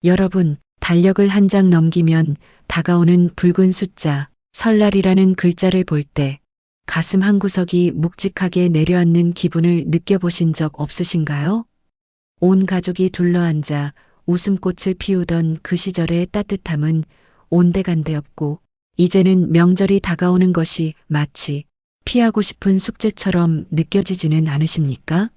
여러분, 달력을 한 장 넘기면 다가오는 붉은 숫자, 설날이라는 글자를 볼 때 가슴 한구석이 묵직하게 내려앉는 기분을 느껴보신 적 없으신가요? 온 가족이 둘러앉아 웃음꽃을 피우던 그 시절의 따뜻함은 온데간데 없고, 이제는 명절이 다가오는 것이 마치 피하고 싶은 숙제처럼 느껴지지는 않으십니까?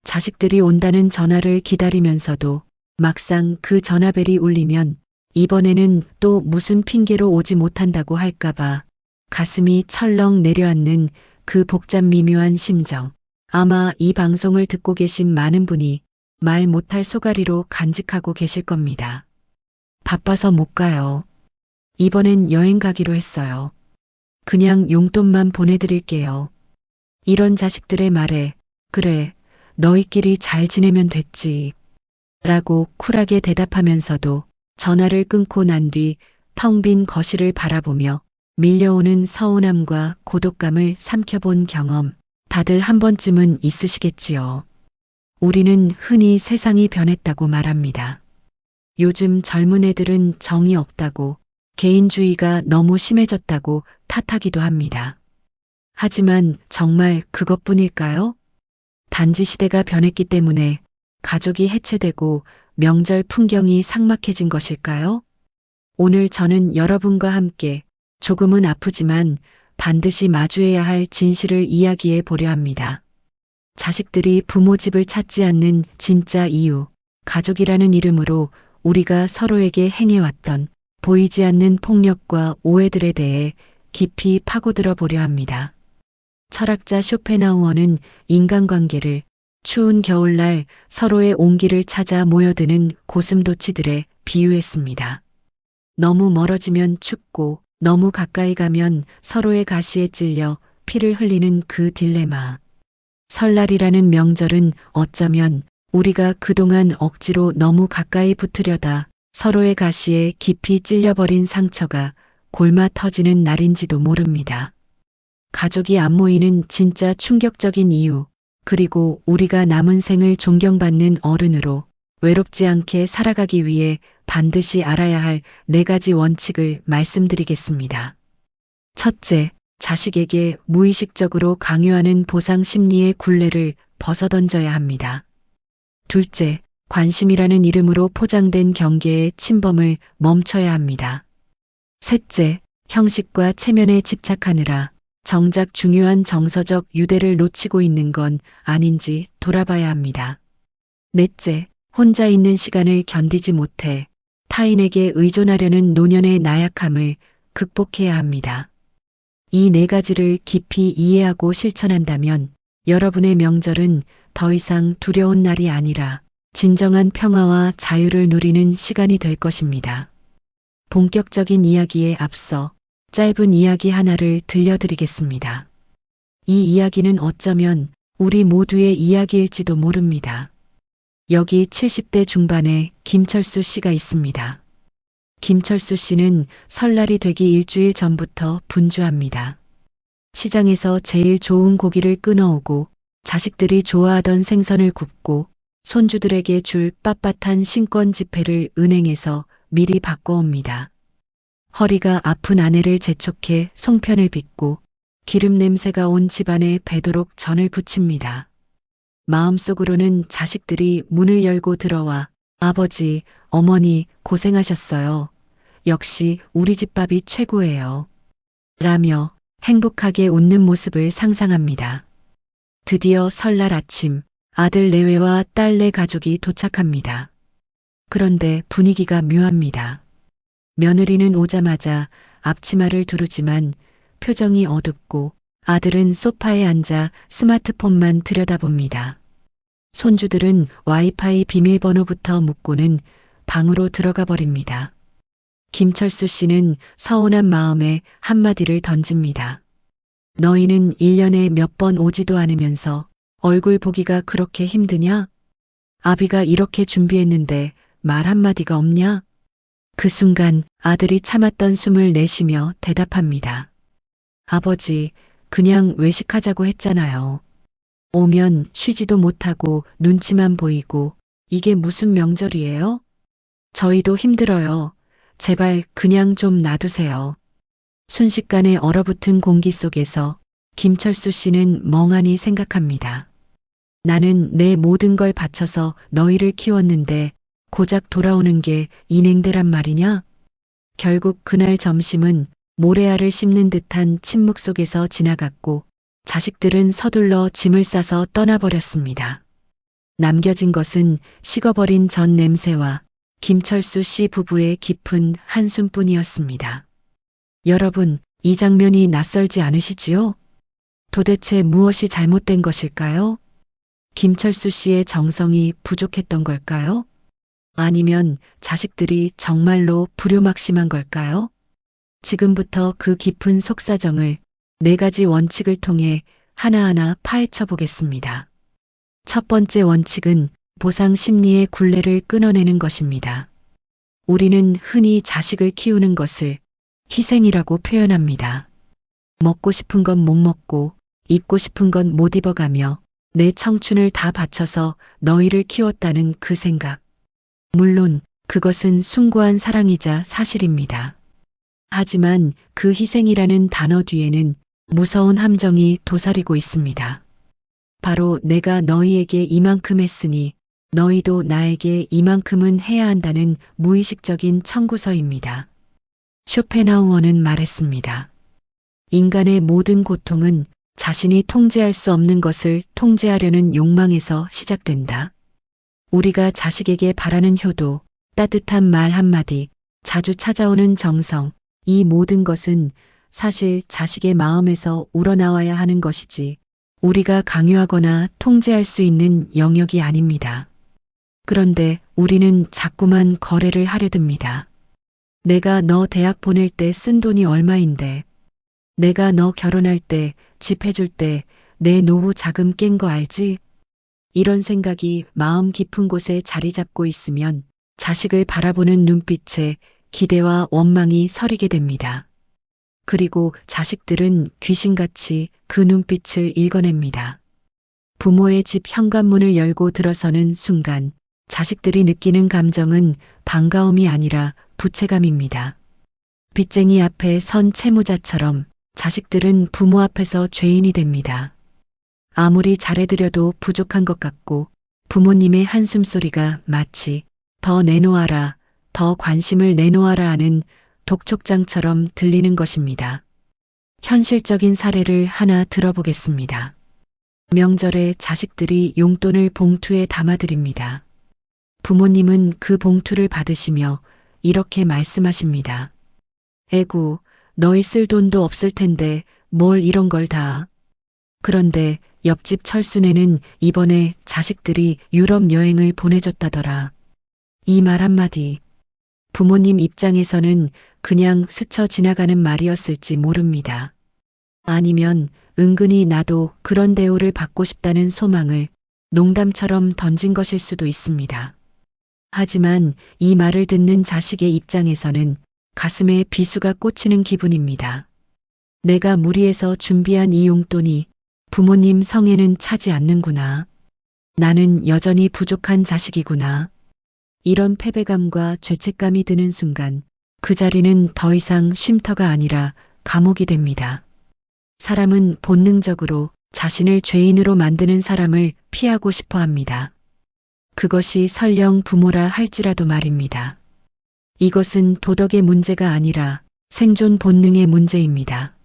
자식들이 온다는 전화를 기다리면서도 막상 그 전화벨이 울리면 이번에는 또 무슨 핑계로 오지 못한다고 할까봐 가슴이 철렁 내려앉는 그 복잡 미묘한 심정. 아마 이 방송을 듣고 계신 많은 분이 말 못할 소가리로 간직하고 계실 겁니다. 바빠서 못 가요. 이번엔 여행 가기로 했어요. 그냥 용돈만 보내드릴게요. 이런 자식들의 말에 그래, 너희끼리 잘 지내면 됐지. 라고 쿨하게 대답하면서도 전화를 끊고 난 뒤 텅 빈 거실을 바라보며 밀려오는 서운함과 고독감을 삼켜본 경험, 다들 한 번쯤은 있으시겠지요. 우리는 흔히 세상이 변했다고 말합니다. 요즘 젊은 애들은 정이 없다고, 개인주의가 너무 심해졌다고 탓하기도 합니다. 하지만 정말 그것뿐일까요? 단지 시대가 변했기 때문에 가족이 해체되고 명절 풍경이 삭막해진 것일까요? 오늘 저는 여러분과 함께 조금은 아프지만 반드시 마주해야 할 진실을 이야기해 보려 합니다. 자식들이 부모 집을 찾지 않는 진짜 이유, 가족이라는 이름으로 우리가 서로에게 행해왔던 보이지 않는 폭력과 오해들에 대해 깊이 파고들어 보려 합니다. 철학자 쇼펜하우어는 인간관계를 추운 겨울날 서로의 온기를 찾아 모여드는 고슴도치들에 비유했습니다. 너무 멀어지면 춥고 너무 가까이 가면 서로의 가시에 찔려 피를 흘리는 그 딜레마. 설날이라는 명절은 어쩌면 우리가 그동안 억지로 너무 가까이 붙으려다 서로의 가시에 깊이 찔려버린 상처가 골마 터지는 날인지도 모릅니다. 가족이 안 모이는 진짜 충격적인 이유, 그리고 우리가 남은 생을 존경받는 어른으로 외롭지 않게 살아가기 위해 반드시 알아야 할 4가지 원칙을 말씀드리겠습니다. 첫째, 자식에게 무의식적으로 강요하는 보상 심리의 굴레를 벗어던져야 합니다. 둘째, 관심이라는 이름으로 포장된 경계의 침범을 멈춰야 합니다. 셋째, 형식과 체면에 집착하느라 정작 중요한 정서적 유대를 놓치고 있는 건 아닌지 돌아봐야 합니다. 넷째, 혼자 있는 시간을 견디지 못해 타인에게 의존하려는 노년의 나약함을 극복해야 합니다. 이 4가지를 깊이 이해하고 실천한다면 여러분의 명절은 더 이상 두려운 날이 아니라 진정한 평화와 자유를 누리는 시간이 될 것입니다. 본격적인 이야기에 앞서 짧은 이야기 하나를 들려드리겠습니다. 이 이야기는 어쩌면 우리 모두의 이야기일지도 모릅니다. 여기 70대 중반의 김철수 씨가 있습니다. 김철수 씨는 설날이 되기 일주일 전부터 분주합니다. 시장에서 제일 좋은 고기를 끊어오고 자식들이 좋아하던 생선을 굽고 손주들에게 줄 빳빳한 신권 지폐를 은행에서 미리 바꿔옵니다. 허리가 아픈 아내를 재촉해 송편을 빚고 기름 냄새가 온 집안에 배도록 전을 부칩니다. 마음속으로는 자식들이 문을 열고 들어와 아버지, 어머니 고생하셨어요. 역시 우리 집 밥이 최고예요. 라며 행복하게 웃는 모습을 상상합니다. 드디어 설날 아침, 아들 내외와 딸 내 가족이 도착합니다. 그런데 분위기가 묘합니다. 며느리는 오자마자 앞치마를 두르지만 표정이 어둡고 아들은 소파에 앉아 스마트폰만 들여다봅니다. 손주들은 와이파이 비밀번호부터 묻고는 방으로 들어가 버립니다. 김철수 씨는 서운한 마음에 한마디를 던집니다. 너희는 1년에 몇 번 오지도 않으면서 얼굴 보기가 그렇게 힘드냐? 아비가 이렇게 준비했는데 말 한마디가 없냐? 그 순간 아들이 참았던 숨을 내쉬며 대답합니다. 아버지, 그냥 외식하자고 했잖아요. 오면 쉬지도 못하고 눈치만 보이고 이게 무슨 명절이에요? 저희도 힘들어요. 제발 그냥 좀 놔두세요. 순식간에 얼어붙은 공기 속에서 김철수 씨는 멍하니 생각합니다. 나는 내 모든 걸 바쳐서 너희를 키웠는데 고작 돌아오는 게 인행대란 말이냐? 결국 그날 점심은 모래알을 씹는 듯한 침묵 속에서 지나갔고 자식들은 서둘러 짐을 싸서 떠나버렸습니다. 남겨진 것은 식어버린 전 냄새와 김철수 씨 부부의 깊은 한숨뿐이었습니다. 여러분, 이 장면이 낯설지 않으시지요? 도대체 무엇이 잘못된 것일까요? 김철수 씨의 정성이 부족했던 걸까요? 아니면 자식들이 정말로 불효막심한 걸까요? 지금부터 그 깊은 속사정을 4가지 원칙을 통해 하나하나 파헤쳐 보겠습니다. 첫 번째 원칙은 보상 심리의 굴레를 끊어내는 것입니다. 우리는 흔히 자식을 키우는 것을 희생이라고 표현합니다. 먹고 싶은 건 못 먹고 입고 싶은 건 못 입어가며 내 청춘을 다 바쳐서 너희를 키웠다는 그 생각. 물론 그것은 숭고한 사랑이자 사실입니다. 하지만 그 희생이라는 단어 뒤에는 무서운 함정이 도사리고 있습니다. 바로 내가 너희에게 이만큼 했으니 너희도 나에게 이만큼은 해야 한다는 무의식적인 청구서입니다. 쇼펜하우어는 말했습니다. 인간의 모든 고통은 자신이 통제할 수 없는 것을 통제하려는 욕망에서 시작된다. 우리가 자식에게 바라는 효도, 따뜻한 말 한마디, 자주 찾아오는 정성, 이 모든 것은 사실 자식의 마음에서 우러나와야 하는 것이지 우리가 강요하거나 통제할 수 있는 영역이 아닙니다. 그런데 우리는 자꾸만 거래를 하려 듭니다. 내가 너 대학 보낼 때 쓴 돈이 얼마인데, 내가 너 결혼할 때, 집 해줄 때 내 노후 자금 깬 거 알지? 이런 생각이 마음 깊은 곳에 자리 잡고 있으면 자식을 바라보는 눈빛에 기대와 원망이 서리게 됩니다. 그리고 자식들은 귀신같이 그 눈빛을 읽어냅니다. 부모의 집 현관문을 열고 들어서는 순간 자식들이 느끼는 감정은 반가움이 아니라 부채감입니다. 빚쟁이 앞에 선 채무자처럼 자식들은 부모 앞에서 죄인이 됩니다. 아무리 잘해드려도 부족한 것 같고 부모님의 한숨소리가 마치 더 내놓아라, 더 관심을 내놓아라 하는 독촉장처럼 들리는 것입니다. 현실적인 사례를 하나 들어보겠습니다. 명절에 자식들이 용돈을 봉투에 담아드립니다. 부모님은 그 봉투를 받으시며 이렇게 말씀하십니다. 에구, 너희 쓸 돈도 없을 텐데 뭘 이런 걸 다. 그런데 옆집 철순애는 이번에 자식들이 유럽 여행을 보내줬다더라. 이 말 한마디. 부모님 입장에서는 그냥 스쳐 지나가는 말이었을지 모릅니다. 아니면 은근히 나도 그런 대우를 받고 싶다는 소망을 농담처럼 던진 것일 수도 있습니다. 하지만 이 말을 듣는 자식의 입장에서는 가슴에 비수가 꽂히는 기분입니다. 내가 무리해서 준비한 이 용돈이 부모님 성에는 차지 않는구나. 나는 여전히 부족한 자식이구나. 이런 패배감과 죄책감이 드는 순간 그 자리는 더 이상 쉼터가 아니라 감옥이 됩니다. 사람은 본능적으로 자신을 죄인으로 만드는 사람을 피하고 싶어 합니다. 그것이 설령 부모라 할지라도 말입니다. 이것은 도덕의 문제가 아니라 생존 본능의 문제입니다.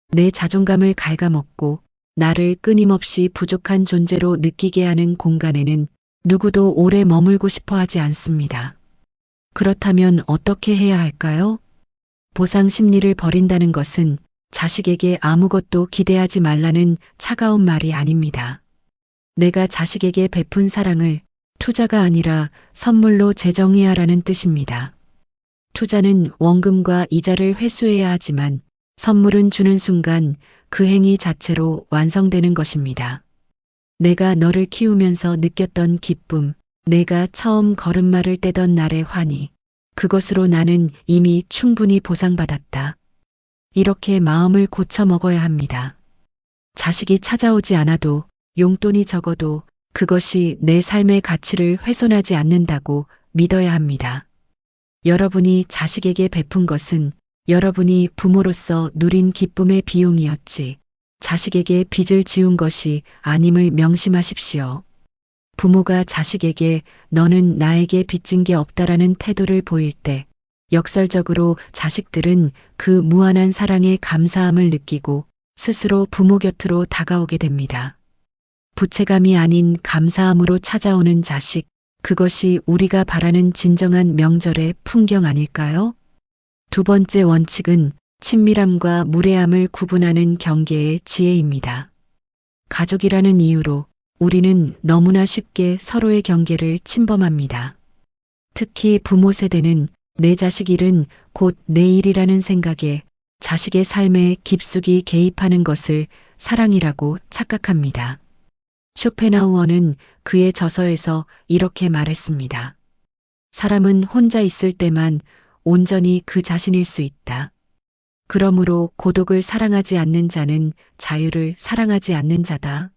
내 자존감을 갉아먹고 나를 끊임없이 부족한 존재로 느끼게 하는 공간에는 누구도 오래 머물고 싶어 하지 않습니다. 그렇다면 어떻게 해야 할까요? 보상 심리를 버린다는 것은 자식에게 아무것도 기대하지 말라는 차가운 말이 아닙니다. 내가 자식에게 베푼 사랑을 투자가 아니라 선물로 재정의하라는 뜻입니다. 투자는 원금과 이자를 회수해야 하지만 선물은 주는 순간 그 행위 자체로 완성되는 것입니다. 내가 너를 키우면서 느꼈던 기쁨, 내가 처음 걸음마를 떼던 날의 환희, 그것으로 나는 이미 충분히 보상받았다. 이렇게 마음을 고쳐 먹어야 합니다. 자식이 찾아오지 않아도 용돈이 적어도 그것이 내 삶의 가치를 훼손하지 않는다고 믿어야 합니다. 여러분이 자식에게 베푼 것은 여러분이 부모로서 누린 기쁨의 비용이었지, 자식에게 빚을 지운 것이 아님을 명심하십시오. 부모가 자식에게 너는 나에게 빚진 게 없다라는 태도를 보일 때 역설적으로 자식들은 그 무한한 사랑에 감사함을 느끼고 스스로 부모 곁으로 다가오게 됩니다. 부채감이 아닌 감사함으로 찾아오는 자식, 그것이 우리가 바라는 진정한 명절의 풍경 아닐까요? 두 번째 원칙은 친밀함과 무례함을 구분하는 경계의 지혜입니다. 가족이라는 이유로 우리는 너무나 쉽게 서로의 경계를 침범합니다. 특히 부모 세대는 내 자식 일은 곧 내 일이라는 생각에 자식의 삶에 깊숙이 개입하는 것을 사랑이라고 착각합니다. 쇼펜하우어는 그의 저서에서 이렇게 말했습니다. 사람은 혼자 있을 때만 온전히 그 자신일 수 있다. 그러므로 고독을 사랑하지 않는 자는 자유를 사랑하지 않는 자다.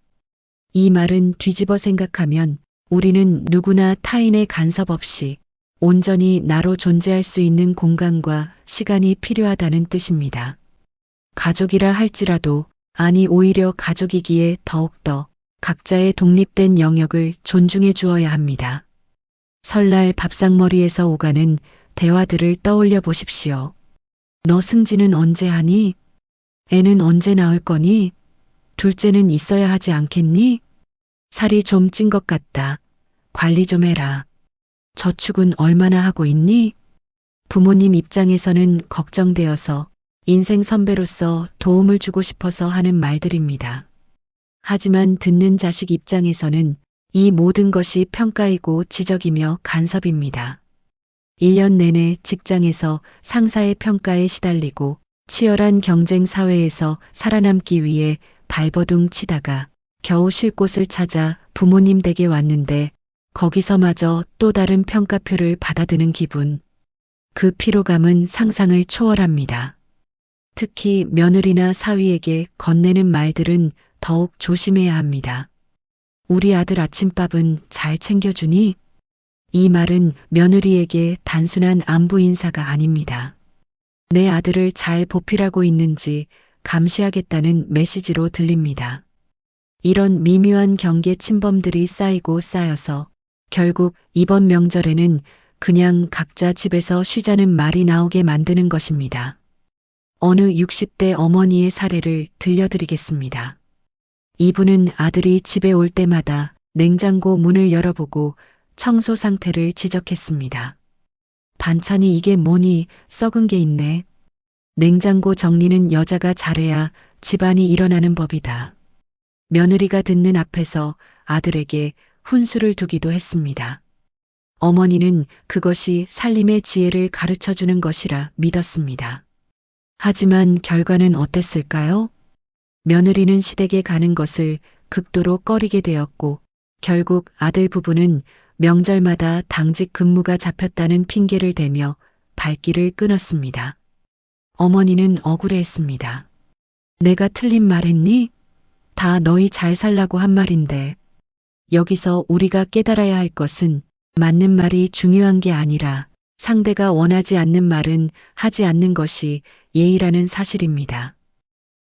이 말은 뒤집어 생각하면 우리는 누구나 타인의 간섭 없이 온전히 나로 존재할 수 있는 공간과 시간이 필요하다는 뜻입니다. 가족이라 할지라도, 아니 오히려 가족이기에 더욱더 각자의 독립된 영역을 존중해 주어야 합니다. 설날 밥상머리에서 오가는 대화들을 떠올려 보십시오. 너 승진은 언제 하니? 애는 언제 낳을 거니? 둘째는 있어야 하지 않겠니? 살이 좀 찐 것 같다. 관리 좀 해라. 저축은 얼마나 하고 있니? 부모님 입장에서는 걱정되어서 인생 선배로서 도움을 주고 싶어서 하는 말들입니다. 하지만 듣는 자식 입장에서는 이 모든 것이 평가이고 지적이며 간섭입니다. 1년 내내 직장에서 상사의 평가에 시달리고 치열한 경쟁 사회에서 살아남기 위해 발버둥 치다가 겨우 쉴 곳을 찾아 부모님 댁에 왔는데 거기서마저 또 다른 평가표를 받아드는 기분. 그 피로감은 상상을 초월합니다. 특히 며느리나 사위에게 건네는 말들은 더욱 조심해야 합니다. 우리 아들 아침밥은 잘 챙겨주니? 이 말은 며느리에게 단순한 안부 인사가 아닙니다. 내 아들을 잘 보필하고 있는지 감시하겠다는 메시지로 들립니다. 이런 미묘한 경계 침범들이 쌓이고 쌓여서 결국 이번 명절에는 그냥 각자 집에서 쉬자는 말이 나오게 만드는 것입니다. 어느 60대 어머니의 사례를 들려드리겠습니다. 이분은 아들이 집에 올 때마다 냉장고 문을 열어보고 청소 상태를 지적했습니다. 반찬이 이게 뭐니, 썩은 게 있네. 냉장고 정리는 여자가 잘해야 집안이 일어나는 법이다. 며느리가 듣는 앞에서 아들에게 훈수를 두기도 했습니다. 어머니는 그것이 살림의 지혜를 가르쳐주는 것이라 믿었습니다. 하지만 결과는 어땠을까요? 며느리는 시댁에 가는 것을 극도로 꺼리게 되었고 결국 아들 부부는 명절마다 당직 근무가 잡혔다는 핑계를 대며 발길을 끊었습니다. 어머니는 억울해했습니다. 내가 틀린 말 했니? 다 너희 잘 살라고 한 말인데. 여기서 우리가 깨달아야 할 것은 맞는 말이 중요한 게 아니라 상대가 원하지 않는 말은 하지 않는 것이 예의라는 사실입니다.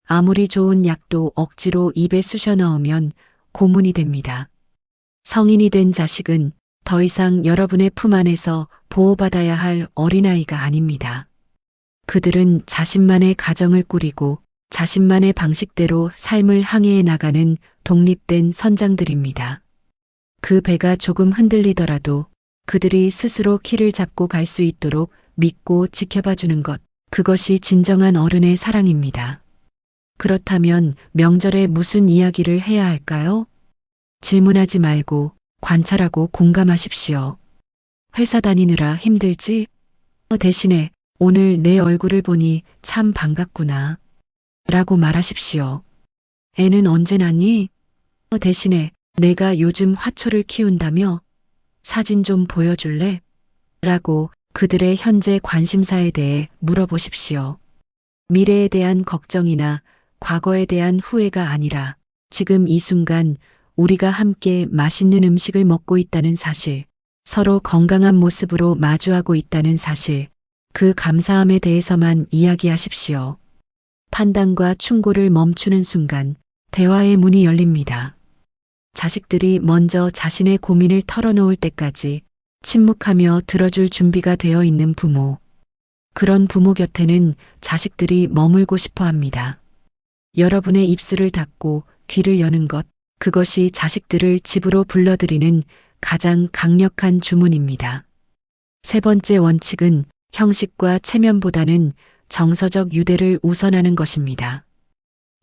아무리 좋은 약도 억지로 입에 쑤셔 넣으면 고문이 됩니다. 성인이 된 자식은 더 이상 여러분의 품 안에서 보호받아야 할 어린아이가 아닙니다. 그들은 자신만의 가정을 꾸리고 자신만의 방식대로 삶을 항해해 나가는 독립된 선장들입니다. 그 배가 조금 흔들리더라도 그들이 스스로 키를 잡고 갈 수 있도록 믿고 지켜봐 주는 것, 그것이 진정한 어른의 사랑입니다. 그렇다면 명절에 무슨 이야기를 해야 할까요? 질문하지 말고 관찰하고 공감하십시오. 회사 다니느라 힘들지? 대신에 오늘 내 얼굴을 보니 참 반갑구나. 라고 말하십시오. 애는 언제 낳니? 대신에 내가 요즘 화초를 키운다며? 사진 좀 보여줄래? 라고 그들의 현재 관심사에 대해 물어보십시오. 미래에 대한 걱정이나 과거에 대한 후회가 아니라 지금 이 순간 우리가 함께 맛있는 음식을 먹고 있다는 사실, 서로 건강한 모습으로 마주하고 있다는 사실, 그 감사함에 대해서만 이야기하십시오. 판단과 충고를 멈추는 순간 대화의 문이 열립니다. 자식들이 먼저 자신의 고민을 털어놓을 때까지 침묵하며 들어줄 준비가 되어 있는 부모. 그런 부모 곁에는 자식들이 머물고 싶어 합니다. 여러분의 입술을 닫고 귀를 여는 것, 그것이 자식들을 집으로 불러들이는 가장 강력한 주문입니다. 세 번째 원칙은 형식과 체면보다는 정서적 유대를 우선하는 것입니다.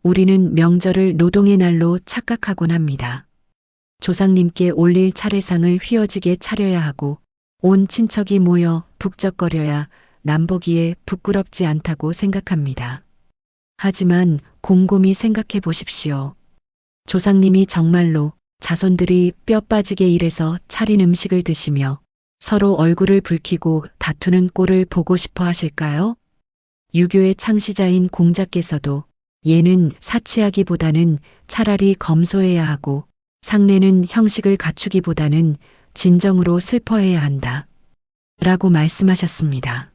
우리는 명절을 노동의 날로 착각하곤 합니다. 조상님께 올릴 차례상을 휘어지게 차려야 하고 온 친척이 모여 북적거려야 남보기에 부끄럽지 않다고 생각합니다. 하지만 곰곰이 생각해 보십시오. 조상님이 정말로 자손들이 뼈 빠지게 일해서 차린 음식을 드시며 서로 얼굴을 붉히고 다투는 꼴을 보고 싶어 하실까요? 유교의 창시자인 공자께서도 예는 사치하기보다는 차라리 검소해야 하고 상례는 형식을 갖추기보다는 진정으로 슬퍼해야 한다. 라고 말씀하셨습니다.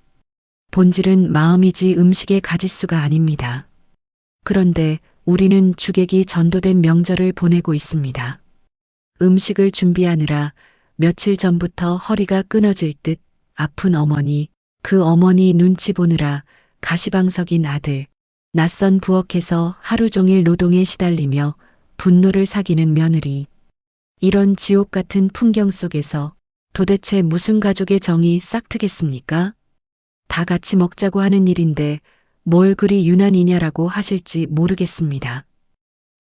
본질은 마음이지 음식의 가짓수가 아닙니다. 그런데 우리는 주객이 전도된 명절을 보내고 있습니다. 음식을 준비하느라 며칠 전부터 허리가 끊어질 듯 아픈 어머니, 그 어머니 눈치 보느라 가시방석인 아들, 낯선 부엌에서 하루 종일 노동에 시달리며 분노를 사기는 며느리. 이런 지옥 같은 풍경 속에서 도대체 무슨 가족의 정이 싹트겠습니까? 다 같이 먹자고 하는 일인데 뭘 그리 유난이냐라고 하실지 모르겠습니다.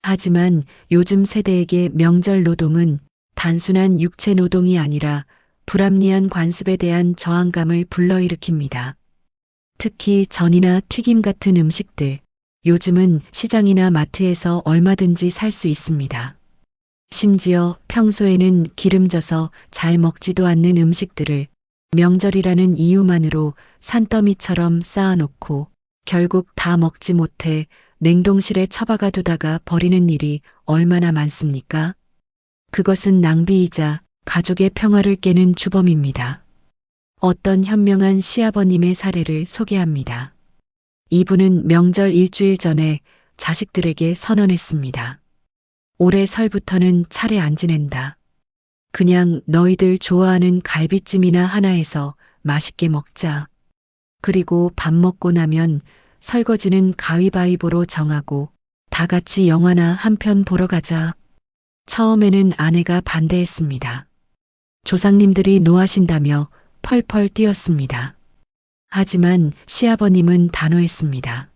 하지만 요즘 세대에게 명절 노동은 단순한 육체 노동이 아니라 불합리한 관습에 대한 저항감을 불러일으킵니다. 특히 전이나 튀김 같은 음식들, 요즘은 시장이나 마트에서 얼마든지 살 수 있습니다. 심지어 평소에는 기름져서 잘 먹지도 않는 음식들을 명절이라는 이유만으로 산더미처럼 쌓아놓고 결국 다 먹지 못해 냉동실에 처박아 두다가 버리는 일이 얼마나 많습니까? 그것은 낭비이자 가족의 평화를 깨는 주범입니다. 어떤 현명한 시아버님의 사례를 소개합니다. 이분은 명절 일주일 전에 자식들에게 선언했습니다. 올해 설부터는 차례 안 지낸다. 그냥 너희들 좋아하는 갈비찜이나 하나 해서 맛있게 먹자. 그리고 밥 먹고 나면 설거지는 가위바위보로 정하고 다 같이 영화나 한 편 보러 가자. 처음에는 아내가 반대했습니다. 조상님들이 노하신다며 펄펄 뛰었습니다. 하지만 시아버님은 단호했습니다.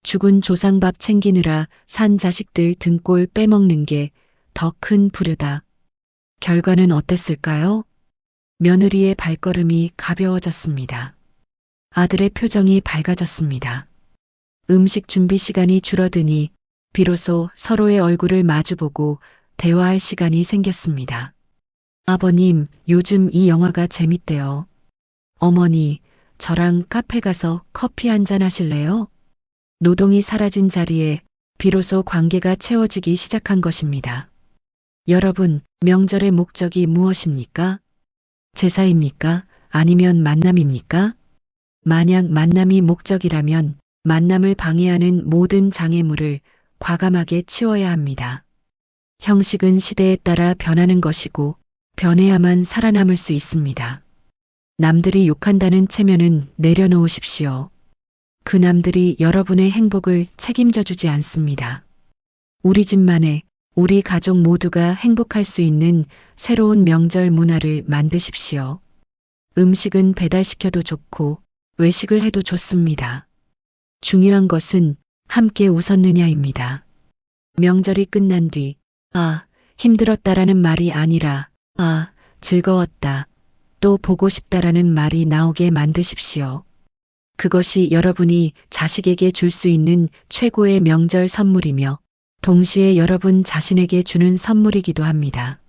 죽은 조상밥 챙기느라 산 자식들 등골 빼먹는 게 더 큰 불효다. 결과는 어땠을까요? 며느리의 발걸음이 가벼워졌습니다. 아들의 표정이 밝아졌습니다. 음식 준비 시간이 줄어드니 비로소 서로의 얼굴을 마주보고 대화할 시간이 생겼습니다. 아버님, 요즘 이 영화가 재밌대요. 어머니, 저랑 카페 가서 커피 한잔 하실래요? 노동이 사라진 자리에 비로소 관계가 채워지기 시작한 것입니다. 여러분, 명절의 목적이 무엇입니까? 제사입니까? 아니면 만남입니까? 만약 만남이 목적이라면 만남을 방해하는 모든 장애물을 과감하게 치워야 합니다. 형식은 시대에 따라 변하는 것이고 변해야만 살아남을 수 있습니다. 남들이 욕한다는 체면은 내려놓으십시오. 그 남들이 여러분의 행복을 책임져 주지 않습니다. 우리 집만의, 우리 가족 모두가 행복할 수 있는 새로운 명절 문화를 만드십시오. 음식은 배달시켜도 좋고 외식을 해도 좋습니다. 중요한 것은 함께 웃었느냐입니다. 명절이 끝난 뒤, 아, 힘들었다라는 말이 아니라, 아, 즐거웠다, 또 보고 싶다라는 말이 나오게 만드십시오. 그것이 여러분이 자식에게 줄 수 있는 최고의 명절 선물이며 동시에 여러분 자신에게 주는 선물이기도 합니다.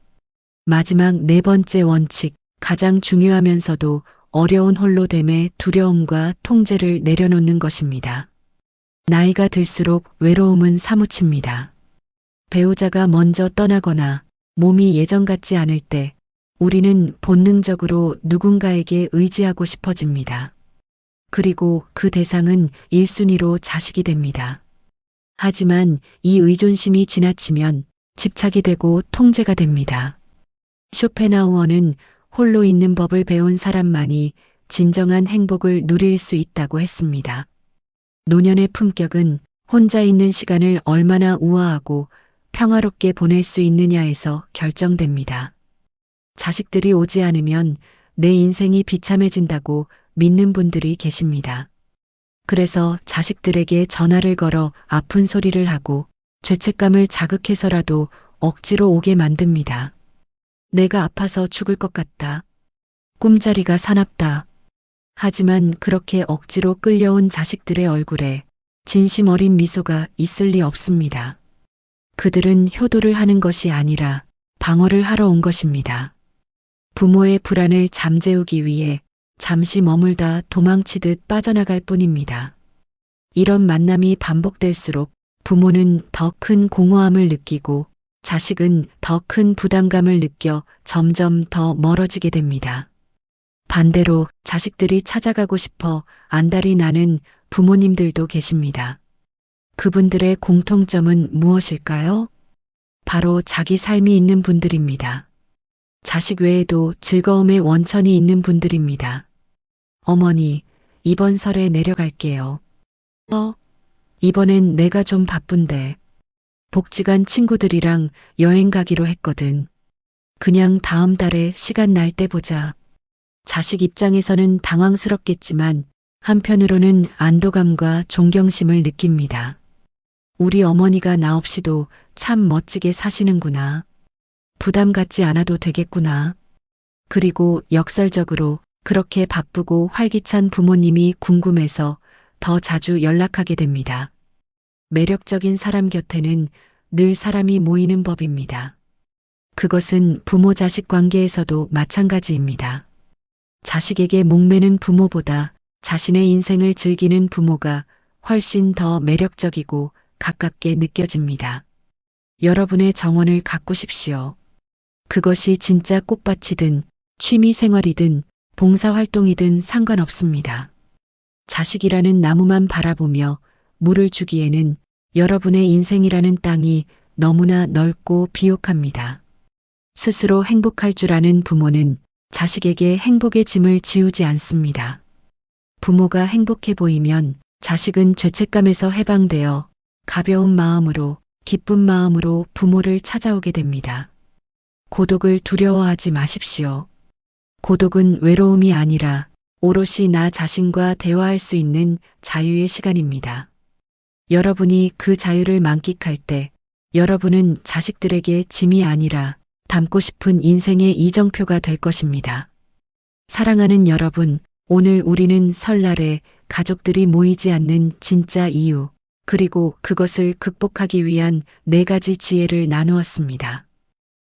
마지막 네 번째 원칙, 가장 중요하면서도 어려운 홀로됨의 두려움과 통제를 내려놓는 것입니다. 나이가 들수록 외로움은 사무칩니다. 배우자가 먼저 떠나거나 몸이 예전 같지 않을 때 우리는 본능적으로 누군가에게 의지하고 싶어집니다. 그리고 그 대상은 1순위로 자식이 됩니다. 하지만 이 의존심이 지나치면 집착이 되고 통제가 됩니다. 쇼펜하우어는 홀로 있는 법을 배운 사람만이 진정한 행복을 누릴 수 있다고 했습니다. 노년의 품격은 혼자 있는 시간을 얼마나 우아하고 평화롭게 보낼 수 있느냐에서 결정됩니다. 자식들이 오지 않으면 내 인생이 비참해진다고 믿는 분들이 계십니다. 그래서 자식들에게 전화를 걸어 아픈 소리를 하고 죄책감을 자극해서라도 억지로 오게 만듭니다. 내가 아파서 죽을 것 같다. 꿈자리가 사납다. 하지만 그렇게 억지로 끌려온 자식들의 얼굴에 진심 어린 미소가 있을 리 없습니다. 그들은 효도를 하는 것이 아니라 방어를 하러 온 것입니다. 부모의 불안을 잠재우기 위해 잠시 머물다 도망치듯 빠져나갈 뿐입니다. 이런 만남이 반복될수록 부모는 더 큰 공허함을 느끼고 자식은 더 큰 부담감을 느껴 점점 더 멀어지게 됩니다. 반대로 자식들이 찾아가고 싶어 안달이 나는 부모님들도 계십니다. 그분들의 공통점은 무엇일까요? 바로 자기 삶이 있는 분들입니다. 자식 외에도 즐거움의 원천이 있는 분들입니다. 어머니, 이번 설에 내려갈게요. 이번엔 내가 좀 바쁜데. 복지관 친구들이랑 여행 가기로 했거든. 그냥 다음 달에 시간 날 때 보자. 자식 입장에서는 당황스럽겠지만 한편으로는 안도감과 존경심을 느낍니다. 우리 어머니가 나 없이도 참 멋지게 사시는구나. 부담 갖지 않아도 되겠구나. 그리고 역설적으로 그렇게 바쁘고 활기찬 부모님이 궁금해서 더 자주 연락하게 됩니다. 매력적인 사람 곁에는 늘 사람이 모이는 법입니다. 그것은 부모 자식 관계에서도 마찬가지입니다. 자식에게 목매는 부모보다 자신의 인생을 즐기는 부모가 훨씬 더 매력적이고 가깝게 느껴집니다. 여러분의 정원을 가꾸십시오. 그것이 진짜 꽃밭이든 취미 생활이든 봉사활동이든 상관없습니다. 자식이라는 나무만 바라보며 물을 주기에는 여러분의 인생이라는 땅이 너무나 넓고 비옥합니다. 스스로 행복할 줄 아는 부모는 자식에게 행복의 짐을 지우지 않습니다. 부모가 행복해 보이면 자식은 죄책감에서 해방되어 가벼운 마음으로 기쁜 마음으로 부모를 찾아오게 됩니다. 고독을 두려워하지 마십시오. 고독은 외로움이 아니라 오롯이 나 자신과 대화할 수 있는 자유의 시간입니다. 여러분이 그 자유를 만끽할 때 여러분은 자식들에게 짐이 아니라 닮고 싶은 인생의 이정표가 될 것입니다. 사랑하는 여러분, 오늘 우리는 설날에 가족들이 모이지 않는 진짜 이유, 그리고 그것을 극복하기 위한 4가지 지혜를 나누었습니다.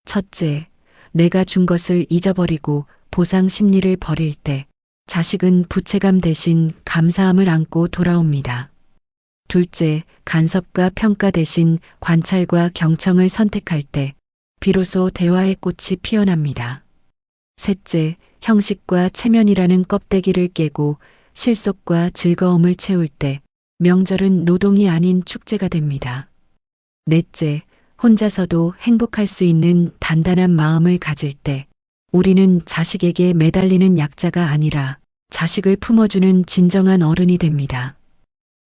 첫째, 내가 준 것을 잊어버리고 보상 심리를 버릴 때 자식은 부채감 대신 감사함을 안고 돌아옵니다. 둘째, 간섭과 평가 대신 관찰과 경청을 선택할 때 비로소 대화의 꽃이 피어납니다. 셋째, 형식과 체면이라는 껍데기를 깨고 실속과 즐거움을 채울 때 명절은 노동이 아닌 축제가 됩니다. 넷째, 혼자서도 행복할 수 있는 단단한 마음을 가질 때 우리는 자식에게 매달리는 약자가 아니라 자식을 품어주는 진정한 어른이 됩니다.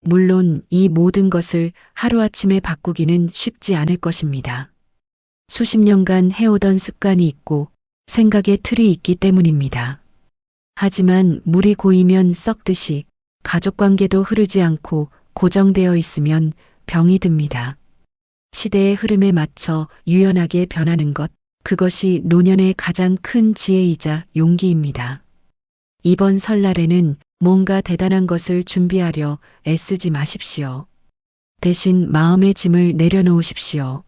물론 이 모든 것을 하루아침에 바꾸기는 쉽지 않을 것입니다. 수십 년간 해오던 습관이 있고 생각의 틀이 있기 때문입니다. 하지만 물이 고이면 썩듯이 가족관계도 흐르지 않고 고정되어 있으면 병이 듭니다. 시대의 흐름에 맞춰 유연하게 변하는 것, 그것이 노년의 가장 큰 지혜이자 용기입니다. 이번 설날에는 뭔가 대단한 것을 준비하려 애쓰지 마십시오. 대신 마음의 짐을 내려놓으십시오.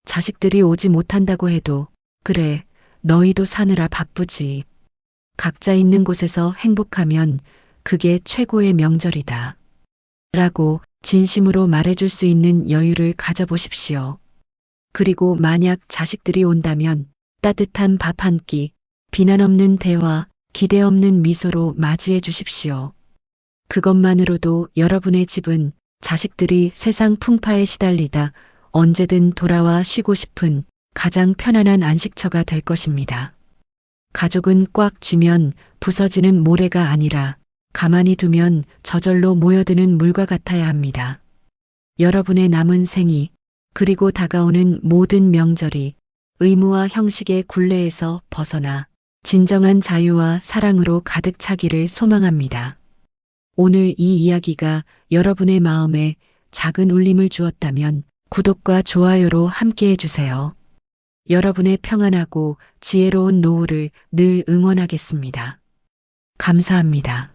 자식들이 오지 못한다고 해도 그래, 너희도 사느라 바쁘지. 각자 있는 곳에서 행복하면 그게 최고의 명절이다. 라고 진심으로 말해줄 수 있는 여유를 가져보십시오. 그리고 만약 자식들이 온다면 따뜻한 밥 한 끼, 비난 없는 대화, 기대 없는 미소로 맞이해 주십시오. 그것만으로도 여러분의 집은 자식들이 세상 풍파에 시달리다 언제든 돌아와 쉬고 싶은 가장 편안한 안식처가 될 것입니다. 가족은 꽉 쥐면 부서지는 모래가 아니라 가만히 두면 저절로 모여드는 물과 같아야 합니다. 여러분의 남은 생이 그리고 다가오는 모든 명절이 의무와 형식의 굴레에서 벗어나 진정한 자유와 사랑으로 가득 차기를 소망합니다. 오늘 이 이야기가 여러분의 마음에 작은 울림을 주었다면 구독과 좋아요로 함께 해주세요. 여러분의 평안하고 지혜로운 노후를 늘 응원하겠습니다. 감사합니다.